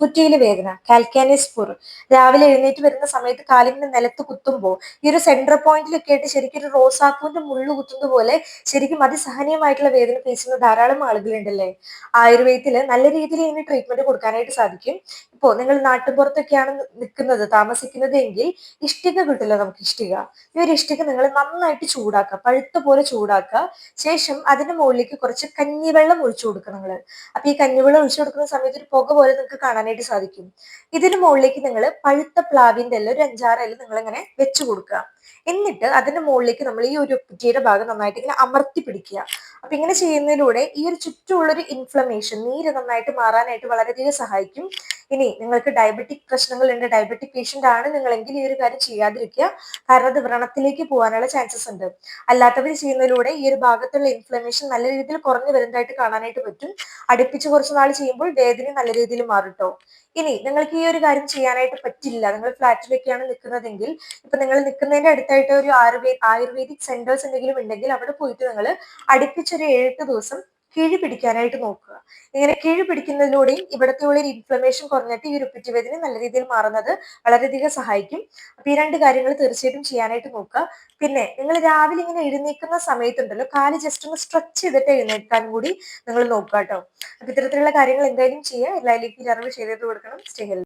ഉപ്പുറ്റിയിലെ വേദന, calcaneus pour, രാവിലെ എഴുന്നേറ്റ് വരുന്ന സമയത്ത് കാലിങ്ങനെ നിലത്ത് കുത്തുമ്പോൾ ഈ ഒരു സെൻട്രൽ പോയിന്റിലൊക്കെ ആയിട്ട് ശരിക്കും ഒരു റോസാപ്പൂവിന്റെ മുള്ളു കുത്തുന്നത് പോലെ ശരിക്കും അതിസഹനീയമായിട്ടുള്ള വേദന ഫേസ് ചെയ്യുന്ന ധാരാളം ആളുകളുണ്ടല്ലേ. ആയുർവേദത്തിൽ നല്ല രീതിയിൽ ഇതിന് ട്രീറ്റ്മെന്റ് കൊടുക്കാനായിട്ട് സാധിക്കും. ഇപ്പോ നിങ്ങൾ നാട്ടുപുറത്തൊക്കെയാണ് നിൽക്കുന്നത് താമസിക്കുന്നത് എങ്കിൽ ഇഷ്ടിക കിട്ടില്ല, നമുക്ക് ഇഷ്ടിക. ഈ ഒരു ഇഷ്ടിക നിങ്ങൾ നന്നായിട്ട് ചൂടാക്കുക, പഴുത്ത പോലെ ചൂടാക്കുക. ശേഷം അതിന്റെ മുകളിലേക്ക് കുറച്ച് കഞ്ഞിവെള്ളം ഒഴിച്ചു കൊടുക്കുക നിങ്ങൾ. അപ്പൊ ഈ കഞ്ഞിവെള്ളം ഒഴിച്ചു കൊടുക്കുന്ന സമയത്ത് ഒരു പുക പോലെ നിങ്ങൾക്ക് കാണാനായിട്ട് സാധിക്കും. ഇതിന് മുകളിലേക്ക് നിങ്ങൾ പഴുത്ത പ്ലാവിന്റെ ഇല, ഒരു 5-6 ഇല നിങ്ങൾ ഇങ്ങനെ വെച്ചു കൊടുക്കുക. എന്നിട്ട് അതിന്റെ മുകളിലേക്ക് നമ്മൾ ഈ ഒരു കുറ്റിയുടെ ഭാഗം നന്നായിട്ട് ഇങ്ങനെ അമർത്തി പിടിക്കുക. അപ്പൊ ഇങ്ങനെ ചെയ്യുന്നതിലൂടെ ഈ ഒരു ചുറ്റുമുള്ള ഒരു ഇൻഫ്ലമേഷൻ, നീര് നന്നായിട്ട് മാറാനായിട്ട് വളരെയധികം സഹായിക്കും. ഇനി നിങ്ങൾക്ക് ഡയബറ്റിക് പ്രശ്നങ്ങളുണ്ട്, ഡയബറ്റിക് പേഷ്യന്റ് ആണ് നിങ്ങളെങ്കിൽ ഈ ഒരു കാര്യം ചെയ്യാതിരിക്കുക. കാരണം അത് വ്രണത്തിലേക്ക് പോകാനുള്ള ചാൻസസ് ഉണ്ട്. അല്ലാത്തവർ ചെയ്യുന്നതിലൂടെ ഈ ഒരു ഭാഗത്തുള്ള ഇൻഫ്ലമേഷൻ നല്ല രീതിയിൽ കുറഞ്ഞു വരുന്നതായിട്ട് കാണാനായിട്ട് പറ്റും. അടുപ്പിച്ച് കുറച്ച് നാൾ ചെയ്യുമ്പോൾ വേദന നല്ല രീതിയിൽ മാറും ട്ടോ. ഇനി നിങ്ങൾക്ക് ഈ ഒരു കാര്യം ചെയ്യാനായിട്ട് പറ്റില്ല, നിങ്ങൾ ഫ്ലാറ്റിലൊക്കെയാണ് നിൽക്കുന്നതെങ്കിൽ, ഇപ്പൊ നിങ്ങൾ നിൽക്കുന്നതിന്റെ അടുത്തായിട്ട് ഒരു ആയുർവേദിക് സെന്റേഴ്സ് എന്തെങ്കിലും ഉണ്ടെങ്കിൽ അവിടെ പോയിട്ട് നിങ്ങൾ അടുപ്പിച്ചൊരു 7-8 ദിവസം കിഴി പിടിക്കാനായിട്ട് നോക്കുക. ഇങ്ങനെ കിഴി പിടിക്കുന്നതിലൂടെയും ഇവിടത്തെ ഉള്ള ഒരു ഇൻഫ്ലമേഷൻ കുറഞ്ഞിട്ട് ഈ ഒരു ഉപ്പറ്റി വേദന നല്ല രീതിയിൽ മാറുന്നത് വളരെയധികം സഹായിക്കും. അപ്പൊ ഈ 2 കാര്യങ്ങൾ തീർച്ചയായിട്ടും ചെയ്യാനായിട്ട് നോക്കുക. പിന്നെ നിങ്ങൾ രാവിലെ ഇങ്ങനെ എഴുന്നേൽക്കുന്ന സമയത്തുണ്ടല്ലോ, കാല് ജസ്റ്റ് ഒന്ന് സ്ട്രെച്ച് ചെയ്തിട്ട് എഴുന്നേൽക്കാൻ കൂടി നിങ്ങൾ നോക്കുക കേട്ടോ. അപ്പൊ ഇത്തരത്തിലുള്ള കാര്യങ്ങൾ എന്തായാലും ചെയ്യുക. എല്ലാവരിലേക്കും ഈ അറിവ് ഷെയർ ചെയ്ത് കൊടുക്കണം. Stay healthy.